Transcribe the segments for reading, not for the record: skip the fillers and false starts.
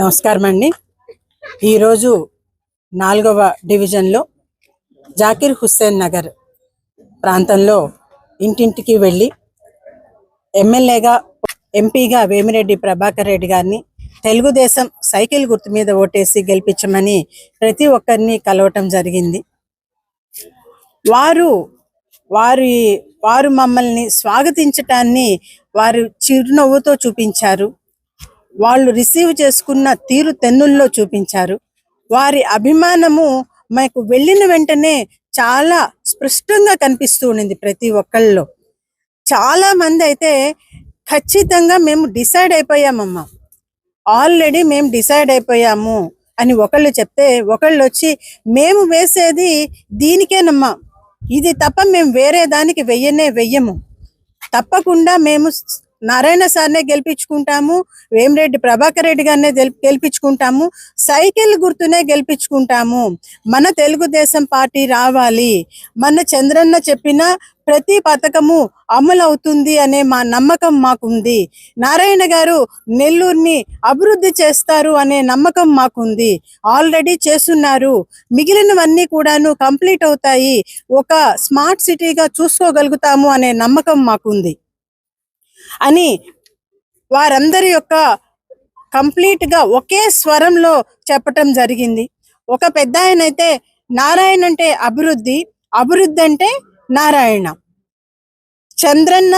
నమస్కారం అండి. ఈరోజు 4వ డివిజన్లో జాకిర్ హుస్సేన్ నగర్ ప్రాంతంలో ఇంటింటికి వెళ్ళి ఎమ్మెల్యేగా ఎంపీగా వేమిరెడ్డి ప్రభాకర్ రెడ్డి గారిని తెలుగుదేశం సైకిల్ గుర్తు మీద ఓటేసి గెలిపించమని ప్రతి ఒక్కరిని కలవటం జరిగింది. వారు మమ్మల్ని స్వాగతించటాన్ని వారు చిరునవ్వుతో చూపించారు. వాళ్ళు రిసీవ్ చేసుకున్న తీరు తెన్నుల్లో చూపించారు. వారి అభిమానము మాకు వెళ్ళిన వెంటనే చాలా స్పష్టంగా కనిపిస్తూ ఉండింది ప్రతి ఒక్కళ్ళలో. చాలా మంది అయితే ఖచ్చితంగా మేము డిసైడ్ అయిపోయామమ్మా, ఆల్రెడీ మేము డిసైడ్ అయిపోయాము అని ఒకళ్ళు చెప్తే, ఒకళ్ళు వచ్చి మేము వేసేది దీనికేనమ్మా, ఇది తప్ప మేము వేరే దానికి వెయ్యము, తప్పకుండా మేము నారాయణ సార్నే గెలిపించుకుంటాము, వేమిరెడ్డి ప్రభాకర్ రెడ్డి గారినే గెలిపించుకుంటాము, సైకిల్ గుర్తునే గెలిపించుకుంటాము, మన తెలుగుదేశం పార్టీ రావాలి, మన చంద్రన్న చెప్పిన ప్రతి పథకము అమలు అవుతుంది అనే మా నమ్మకం మాకుంది, నారాయణ గారు నెల్లూరుని అభివృద్ధి చేస్తారు అనే నమ్మకం మాకుంది, ఆల్రెడీ చేస్తున్నారు, మిగిలినవన్నీ కూడాను కంప్లీట్ అవుతాయి, ఒక స్మార్ట్ సిటీగా చూసుకోగలుగుతాము అనే నమ్మకం మాకుంది అని వారందరి యొక్క కంప్లీట్ గా ఒకే స్వరంలో చెప్పటం జరిగింది. ఒక పెద్ద ఆయన అయితే నారాయణ అంటే అభివృద్ధి, అభివృద్ధి అంటే నారాయణ, చంద్రన్న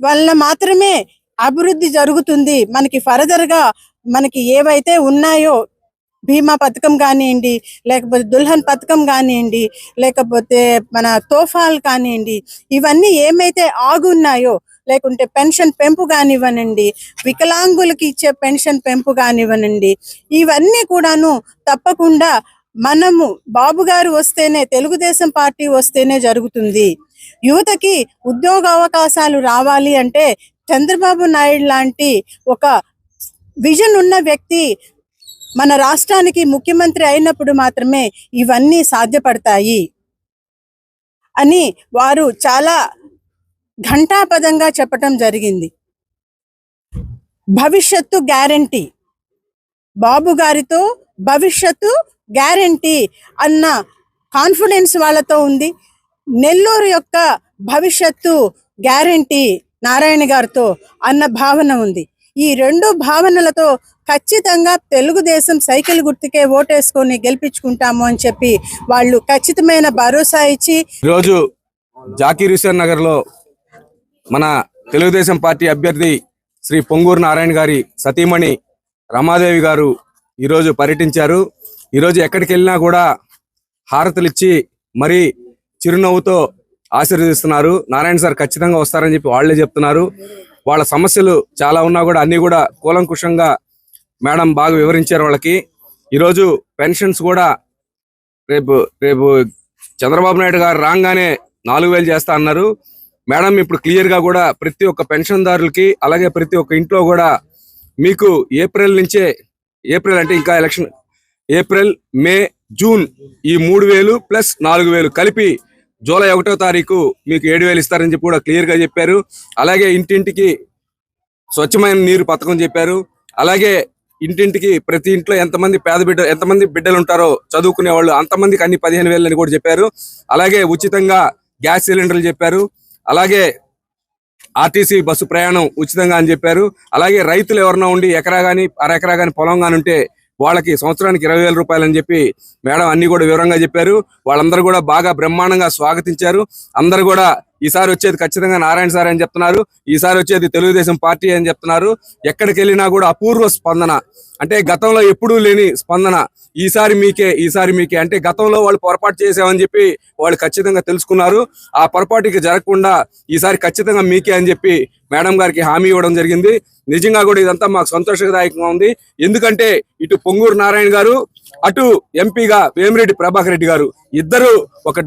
వల్ల మాత్రమే అభివృద్ధి జరుగుతుంది, మనకి ఫర్దర్ గా మనకి ఏవైతే ఉన్నాయో బీమా పథకం కానివ్వండి, లేకపోతే దుల్హన్ పథకం కానివ్వండి, లేకపోతే మన తోఫాల్ కానివ్వండి, ఇవన్నీ ఏమైతే ఆగున్నాయో, లేకుంటే పెన్షన్ పెంపు కానివ్వనండి, వికలాంగులకి ఇచ్చే పెన్షన్ పెంపు కానివ్వనండి, ఇవన్నీ కూడాను తప్పకుండా మనము బాబు గారు వస్తేనే, తెలుగుదేశం పార్టీ వస్తేనే జరుగుతుంది. యువతకి ఉద్యోగ అవకాశాలు రావాలి అంటే చంద్రబాబు నాయుడు లాంటి ఒక విజన్ ఉన్న వ్యక్తి మన రాష్ట్రానికి ముఖ్యమంత్రి అయినప్పుడు మాత్రమే ఇవన్నీ సాధ్యపడతాయి అని వారు చాలా ఘంటాపదంగా చెప్పటం జరిగింది. భవిష్యత్తు గ్యారంటీ, బాబు గారితో భవిష్యత్తు గ్యారంటీ అన్న కాన్ఫిడెన్స్ వాళ్ళతో ఉంది. నెల్లూరు యొక్క భవిష్యత్తు గ్యారంటీ నారాయణ గారితో అన్న భావన ఉంది. ఈ రెండు భావనలతో ఖచ్చితంగా తెలుగుదేశం సైకిల్ గుర్తుకే ఓటేసుకొని గెలిపించుకుంటాము అని చెప్పి వాళ్ళు ఖచ్చితమైన భరోసా ఇచ్చి, ఈరోజు జాకీర్ హుస్సేన్ నగర్ లో మన తెలుగుదేశం పార్టీ అభ్యర్థి శ్రీ పొంగూరు నారాయణ గారి సతీమణి రమాదేవి గారు ఈరోజు పర్యటించారు. ఈరోజు ఎక్కడికి వెళ్ళినా కూడా హారతులు ఇచ్చి మరీ చిరునవ్వుతో ఆశీర్వదిస్తున్నారు. నారాయణ సార్ ఖచ్చితంగా వస్తారని చెప్పి వాళ్లే చెప్తున్నారు. వాళ్ళ సమస్యలు చాలా ఉన్నా కూడా అన్ని కూడా కూలంకుషంగా మేడం బాగా వివరించారు వాళ్ళకి. ఈరోజు పెన్షన్స్ కూడా రేపు చంద్రబాబు నాయుడు గారు రాగానే 4,000 చేస్తా అన్నారు. మేడం ఇప్పుడు క్లియర్ గా కూడా ప్రతి ఒక్క పెన్షన్దారులకి, అలాగే ప్రతి ఒక్క ఇంట్లో కూడా మీకు ఏప్రిల్ నుంచే, ఏప్రిల్ అంటే ఇంకా ఎలక్షన్, ఏప్రిల్ మే జూన్ ఈ 3,000 ప్లస్ 4,000 కలిపి జూలై 1వ తారీఖు మీకు 7,000 ఇస్తారని చెప్పి కూడా క్లియర్ గా చెప్పారు. అలాగే ఇంటింటికి స్వచ్ఛమైన నీరు పథకం చెప్పారు. అలాగే ఇంటింటికి ప్రతి ఇంట్లో ఎంతమంది బిడ్డలు ఉంటారో చదువుకునే వాళ్ళు అంతమందికి అన్ని 15,000 అని కూడా చెప్పారు. అలాగే ఉచితంగా గ్యాస్ సిలిండర్లు చెప్పారు. అలాగే ఆర్టీసీ బస్సు ప్రయాణం ఉచితంగా అని చెప్పారు. అలాగే రైతులు ఎవరన్నా ఉండి ఎకరా గాని అరెకరా గాని పొలం గాని ఉంటే వాళ్ళకి సంవత్సరానికి 20,000 రూపాయలు అని చెప్పి మేడం అన్ని కూడా వివరంగా చెప్పారు. వాళ్ళందరూ కూడా బాగా బ్రహ్మాండంగా స్వాగతించారు. అందరూ కూడా ఈసారి వచ్చేది ఖచ్చితంగా నారాయణ సార్ అని చెప్తున్నారు. ఈసారి వచ్చేది తెలుగుదేశం పార్టీ అని చెప్తున్నారు. ఎక్కడికి వెళ్ళినా కూడా అపూర్వ స్పందన, అంటే గతంలో ఎప్పుడూ లేని స్పందన. ఈసారి మీకే అంటే గతంలో వాళ్ళు పొరపాటు చేసామని చెప్పి వాళ్ళు ఖచ్చితంగా తెలుసుకున్నారు. ఆ పొరపాటుకి జరగకుండా ఈసారి ఖచ్చితంగా మీకే అని చెప్పి మేడం గారికి హామీ ఇవ్వడం జరిగింది. నిజంగా కూడా ఇదంతా మాకు సంతోషదాయకంగా ఉంది. ఎందుకంటే ఇటు పొంగూరు నారాయణ గారు, అటు ఎంపీగా వేమిరెడ్డి ప్రభాకర్ రెడ్డి గారు ఇద్దరు ఒక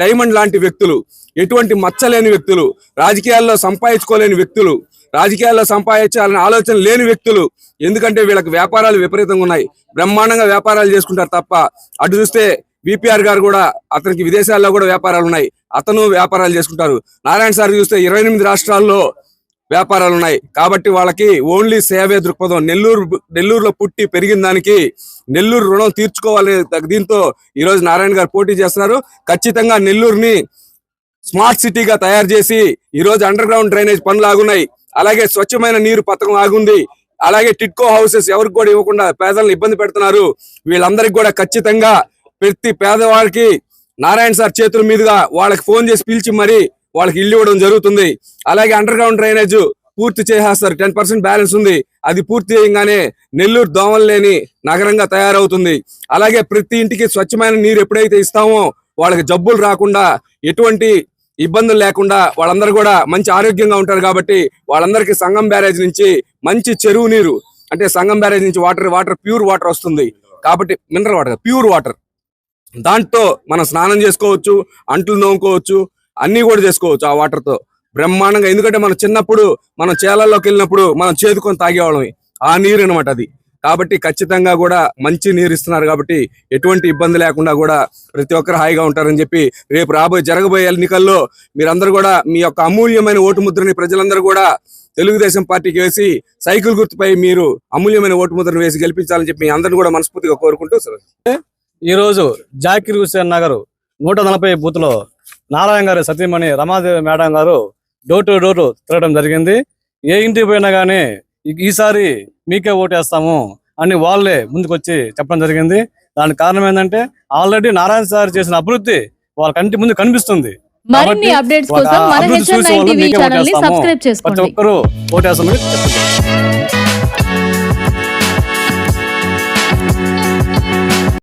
డైమండ్ లాంటి వ్యక్తులు, ఎటువంటి మచ్చలేని వ్యక్తులు, రాజకీయాల్లో సంపాదించుకోలేని వ్యక్తులు, రాజకీయాల్లో సంపాదించాలని ఆలోచన లేని వ్యక్తులు. ఎందుకంటే వీళ్ళకి వ్యాపారాలు విపరీతంగా ఉన్నాయి, బ్రహ్మాండంగా వ్యాపారాలు చేసుకుంటారు తప్ప. అటు చూస్తే విపిఆర్ గారు కూడా, అతనికి విదేశాల్లో కూడా వ్యాపారాలు ఉన్నాయి, అతను వ్యాపారాలు చేసుకుంటారు. నారాయణ సార్ చూస్తే 28 రాష్ట్రాల్లో వ్యాపారాలు ఉన్నాయి. కాబట్టి వాళ్ళకి ఓన్లీ సేవే దృక్పథం. నెల్లూరులో పుట్టి పెరిగిన దానికి నెల్లూరు రుణం తీర్చుకోవాలనే దీంతో ఈ రోజు నారాయణ గారు పోటీ చేస్తున్నారు. ఖచ్చితంగా నెల్లూరుని స్మార్ట్ సిటీగా తయారు చేసి ఈ రోజు అండర్ గ్రౌండ్ డ్రైనేజ్ పనులు ఆగున్నాయి. అలాగే స్వచ్ఛమైన నీరు పథకం ఆగుంది. అలాగే టిట్కో హౌసెస్ ఎవరికి కూడా ఇవ్వకుండా పేదలను ఇబ్బంది పెడుతున్నారు. వీళ్ళందరికీ కూడా ఖచ్చితంగా ప్రతి పేదవాడికి నారాయణ సార్ చేతుల మీదుగా వాళ్ళకి ఫోన్ చేసి పిలిచి మరి వాళ్ళకి ఇల్లు ఇవ్వడం జరుగుతుంది. అలాగే అండర్ గ్రౌండ్ డ్రైనేజ్ పూర్తి చేసేస్తారు. 10% బ్యాలెన్స్ ఉంది. అది పూర్తి చేయగానే నెల్లూరు దోమలు లేని నగరంగా తయారవుతుంది. అలాగే ప్రతి ఇంటికి స్వచ్ఛమైన నీరు ఎప్పుడైతే ఇస్తామో వాళ్ళకి జబ్బులు రాకుండా, ఎటువంటి ఇబ్బందులు లేకుండా వాళ్ళందరూ కూడా మంచి ఆరోగ్యంగా ఉంటారు. కాబట్టి వాళ్ళందరికీ సంగం బ్యారేజ్ నుంచి మంచి చెరువు నీరు, అంటే సంగం బ్యారేజ్ నుంచి వాటర్ ప్యూర్ వాటర్ వస్తుంది. కాబట్టి మినరల్ వాటర్, ప్యూర్ వాటర్, దాంట్లో మనం స్నానం చేసుకోవచ్చు, అంట్లు నోముకోవచ్చు, అన్ని కూడా చేసుకోవచ్చు ఆ వాటర్ తో బ్రహ్మాండంగా. ఎందుకంటే మనం చిన్నప్పుడు మనం చేలల్లోకి వెళ్ళినప్పుడు మనం చేదుకొని తాగేవాళ్ళం ఆ నీరు అనమాట అది. కాబట్టి ఖచ్చితంగా కూడా మంచి నీరు ఇస్తున్నారు. కాబట్టి ఎటువంటి ఇబ్బంది లేకుండా కూడా ప్రతి ఒక్కరు హాయిగా ఉంటారని చెప్పి రేపు జరగబోయే ఎన్నికల్లో మీరందరూ కూడా మీ యొక్క అమూల్యమైన ఓటు ముద్రని ప్రజలందరూ కూడా తెలుగుదేశం పార్టీకి వేసి సైకిల్ గుర్తుపై మీరు అమూల్యమైన ఓటు ముద్రను వేసి గెలిపించాలని చెప్పి మీ అందరిని కూడా మనస్ఫూర్తిగా కోరుకుంటూ ఈ రోజు జాకీర్ హుస్సేన్ నగర్ 140 బూత్ లో నారాయణ గారి సతీమణి రమాదేవి మేడం గారు డోర్ టు డోర్ తిరగడం జరిగింది. ఏ ఇంటికి పోయినా గానీ ఈసారి మీకే ఓటేస్తాము అని వాళ్ళే ముందుకొచ్చి చెప్పడం జరిగింది. దానికి కారణం ఏంటంటే ఆల్రెడీ నారాయణ సార్ చేసిన అభివృద్ధి వాళ్ళ కంటి ముందు కనిపిస్తుంది. మరిన్ని అప్డేట్స్ కోసం మన H9 టీవీ ఛానల్ ని సబ్స్క్రైబ్ చేసుకోండి. ప్రతి ఒక్కరూ ఓటేస్తామని చెప్తున్నారు.